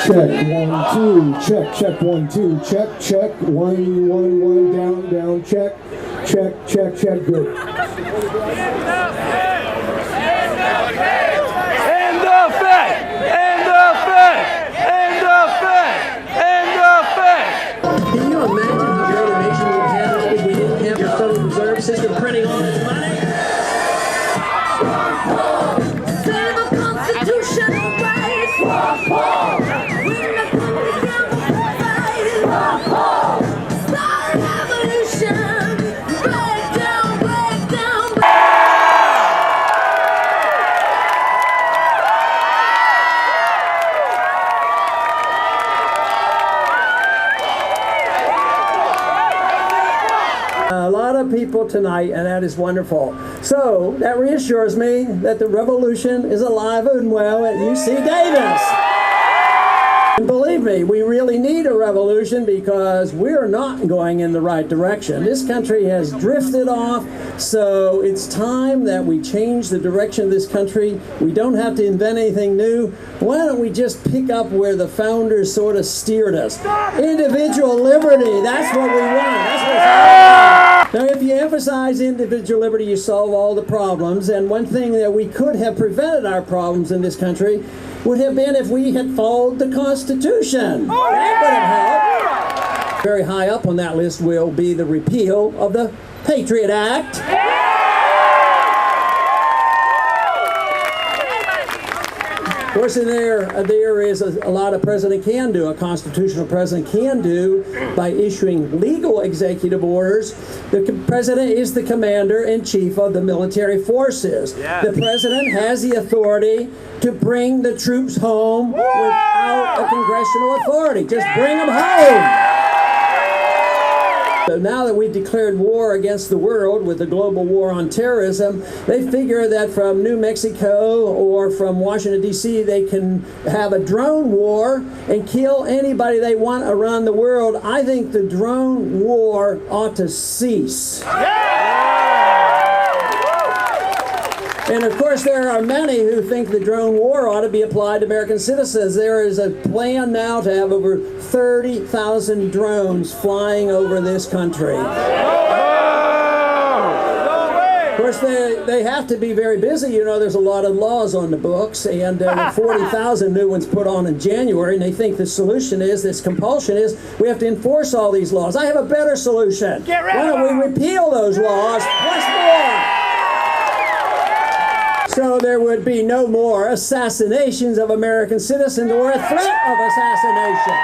Check, 1, 2, check, 1, 2, check, 1, 1, 1, down, check, good. Can you imagine how great a nation we'd have if we didn't have your Federal Reserve System printing all this money? Save a constitutional rights. We're not coming down for fighting. Start a revolution. Break down, break down, break down. A lot of people tonight, and that is wonderful. So that reassures me that the revolution is alive and well at UC Davis. And believe me, we really need a revolution because we're not going in the right direction. This country has drifted off, so it's time that we change the direction of this country. We don't have to invent anything new. Why don't we just pick up where the founders sort of steered us? Individual liberty, that's what we want. That's what's happening. Now, if you emphasize individual liberty, you solve all the problems. And one thing that we could have prevented our problems in this country would have been if we had followed the Constitution. That would have helped. Very high up on that list will be the repeal of the Patriot Act. Of course, there is a lot a president can do, a constitutional president can do by issuing legal executive orders. The president is the commander-in-chief of the military forces. Yes. The president has the authority to bring the troops home without a congressional authority. Just bring them home. So now that we've declared war against the world with the global war on terrorism, they figure that from New Mexico or from Washington, D.C., they can have a drone war and kill anybody they want around the world. I think the drone war ought to cease. And of course, there are many who think the drone war ought to be applied to American citizens. There is a plan now to have over 30,000 drones flying over this country. Of course, they have to be very busy. You know, there's a lot of laws on the books, and 40,000 new ones put on in January, and they think the solution is, this compulsion is, we have to enforce all these laws. I have a better solution. Why don't we repeal those laws, plus more? So there would be no more assassinations of American citizens or a threat of assassination.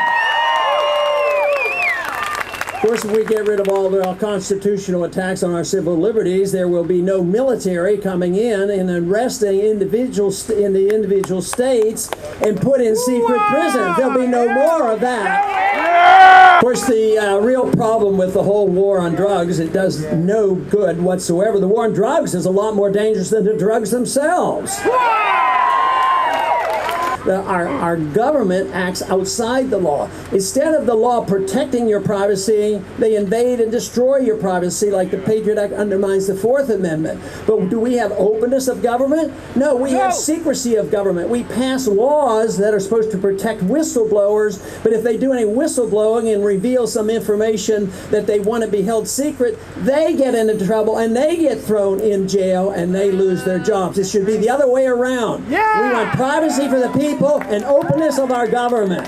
Of course, if we get rid of all the constitutional attacks on our civil liberties, there will be no military coming in and arresting individuals in the individual states and put in secret prisons. There'll be no more of that. Of course, the real problem with the whole war on drugs, it does no good whatsoever. The war on drugs is a lot more dangerous than the drugs themselves. Our government acts outside the law. Instead of the law protecting your privacy, they invade and destroy your privacy, like the Patriot Act undermines the Fourth Amendment. But do we have openness of government? No, we have secrecy of government. We pass laws that are supposed to protect whistleblowers, but if they do any whistleblowing and reveal some information that they want to be held secret, they get into trouble and they get thrown in jail and they lose their jobs. It should be the other way around. We want privacy for the people and openness of our government.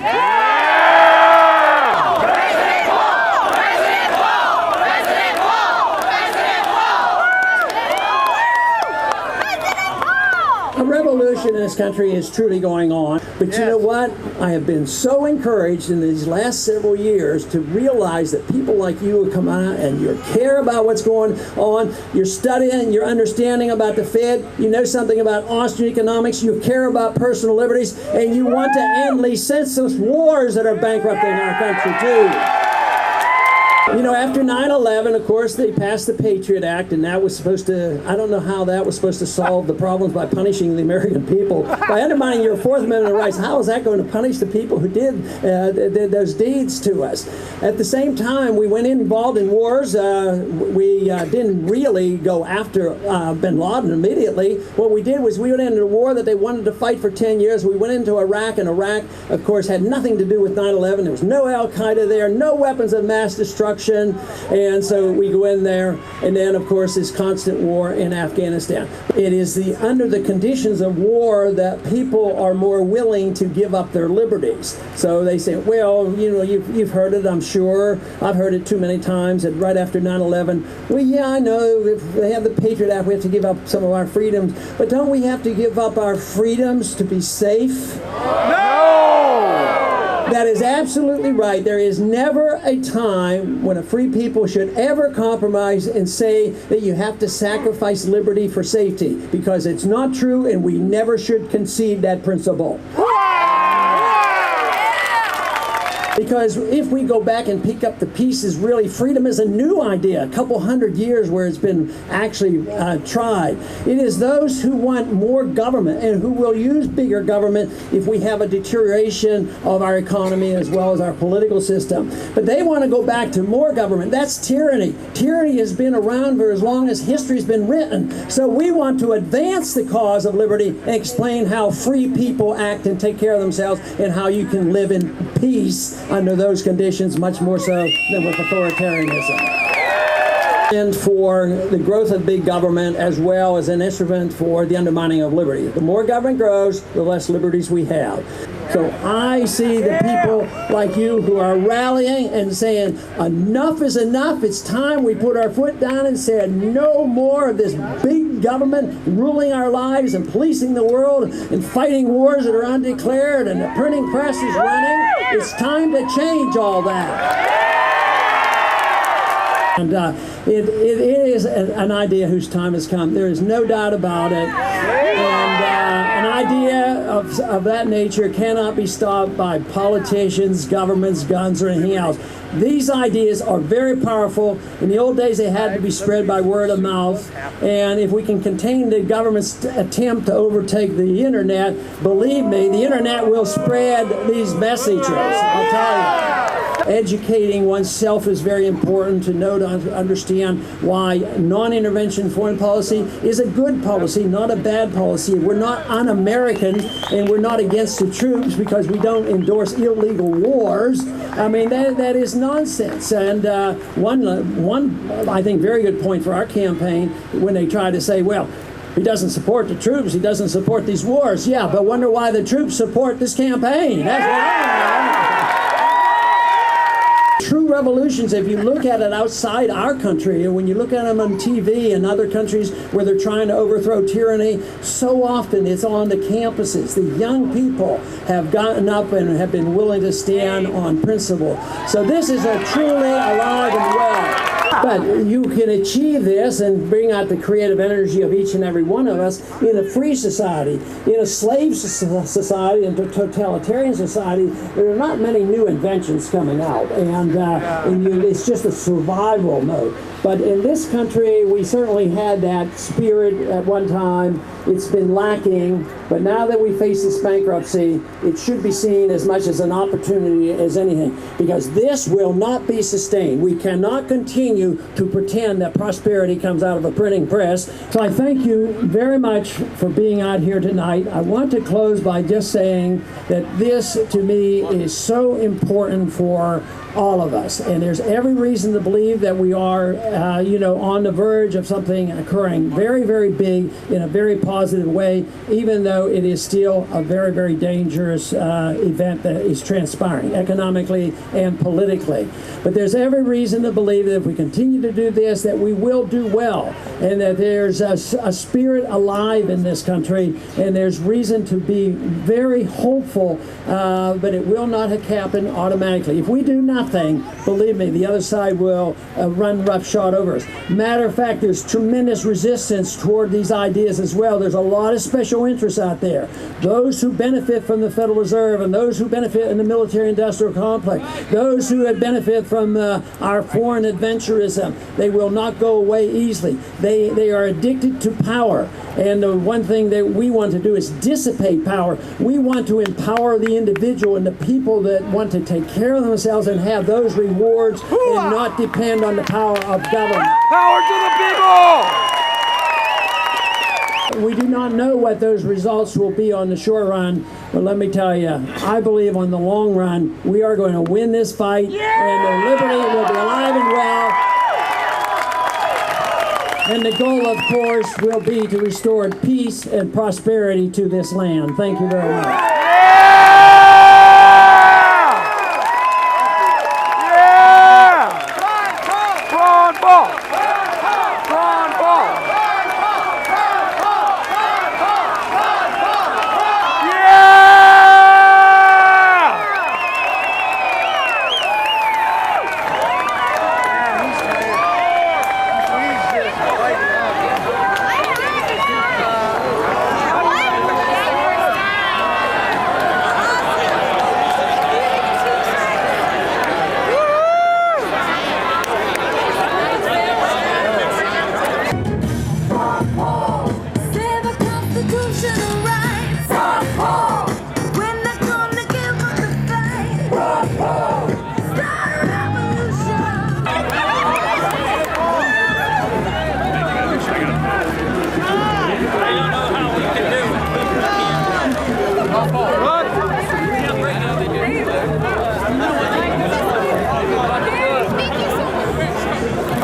A revolution in this country is truly going on, but you know what? I have been so encouraged in these last several years to realize that people like you come out and you care about what's going on, you're studying, you're understanding about the Fed, you know something about Austrian economics, you care about personal liberties, and you want to end these senseless wars that are bankrupting our country too. You know, after 9/11, of course, they passed the Patriot Act, and that was supposed to, I don't know how that was supposed to solve the problems by punishing the American people. By undermining your Fourth Amendment rights, how is that going to punish the people who did those deeds to us? At the same time, we went involved in wars. We didn't really go after bin Laden immediately. What we did was we went into a war that they wanted to fight for 10 years. We went into Iraq, and Iraq, of course, had nothing to do with 9/11. There was no Al-Qaeda there, no weapons of mass destruction, and so we go in there, and then, of course, this constant war in Afghanistan. It is under the conditions of war that people are more willing to give up their liberties. So they say, well, you know, you've heard it, I'm sure. I've heard it too many times, that right after 9/11, well, yeah, I know, if they have the Patriot Act, we have to give up some of our freedoms, but don't we have to give up our freedoms to be safe? That is absolutely right. There is never a time when a free people should ever compromise and say that you have to sacrifice liberty for safety, because it's not true, and we never should concede that principle. Because if we go back and pick up the pieces, really, freedom is a new idea, a couple hundred years where it's been actually tried. It is those who want more government and who will use bigger government if we have a deterioration of our economy as well as our political system. But they want to go back to more government. That's tyranny. Tyranny has been around for as long as history's been written. So we want to advance the cause of liberty and explain how free people act and take care of themselves, and how you can live in peace under those conditions, much more so than with authoritarianism. And for the growth of big government, as well as an instrument for the undermining of liberty. The more government grows, the less liberties we have. So I see the people like you who are rallying and saying, enough is enough. It's time we put our foot down and said no more of this big government ruling our lives and policing the world and fighting wars that are undeclared, and the printing press is running. It's time to change all that. And it is an idea whose time has come. There is no doubt about it. And an idea of that nature cannot be stopped by politicians, governments, guns, or anything else. These ideas are very powerful. In the old days, they had to be spread by word of mouth. And if we can contain the government's attempt to overtake the internet, believe me, the internet will spread these messages. I'll tell you. Educating oneself is very important to know, to understand why non-intervention foreign policy is a good policy, not a bad policy. We're not un-American, and we're not against the troops because we don't endorse illegal wars. I mean, that is nonsense. And one, I think, very good point for our campaign, when they try to say, well, he doesn't support the troops, he doesn't support these wars. Yeah, but wonder why the troops support this campaign. That's what I know. True revolutions, if you look at it outside our country, and when you look at them on TV in other countries where they're trying to overthrow tyranny, so often it's on the campuses. The young people have gotten up and have been willing to stand on principle. So this is a truly alive and well. But you can achieve this and bring out the creative energy of each and every one of us in a free society. In a slave society and a totalitarian society, there are not many new inventions coming out, and it's just a survival mode. But in this country, we certainly had that spirit at one time. It's been lacking, but now that we face this bankruptcy, it should be seen as much as an opportunity as anything, because this will not be sustained. We cannot continue to pretend that prosperity comes out of a printing press. So I thank you very much for being out here tonight. I want to close by just saying that this, to me, is so important for all of us, and there's every reason to believe that we are, on the verge of something occurring very, very big in a very positive way, even though it is still a very, very dangerous event that is transpiring economically and politically. But there's every reason to believe that if we continue to do this, that we will do well, and that there's a spirit alive in this country, and there's reason to be very hopeful, but it will not happen automatically. If we do nothing, nothing, believe me, the other side will run roughshod over us. Matter of fact, there's tremendous resistance toward these ideas as well. There's a lot of special interests out there. Those who benefit from the Federal Reserve and those who benefit in the military-industrial complex, those who benefit from our foreign adventurism, they will not go away easily. They are addicted to power. And the one thing that we want to do is dissipate power. We want to empower the individual and the people that want to take care of themselves and have those rewards and not depend on the power of government. Power to the people! We do not know what those results will be on the short run, but let me tell you, I believe on the long run, we are going to win this fight, and the liberty will be alive and well. And the goal, of course, will be to restore peace and prosperity to this land. Thank you very much.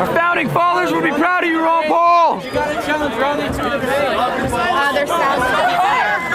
Our founding fathers would be proud of you, Ron Paul! You got to challenge Ronnie to debate. There's thousands of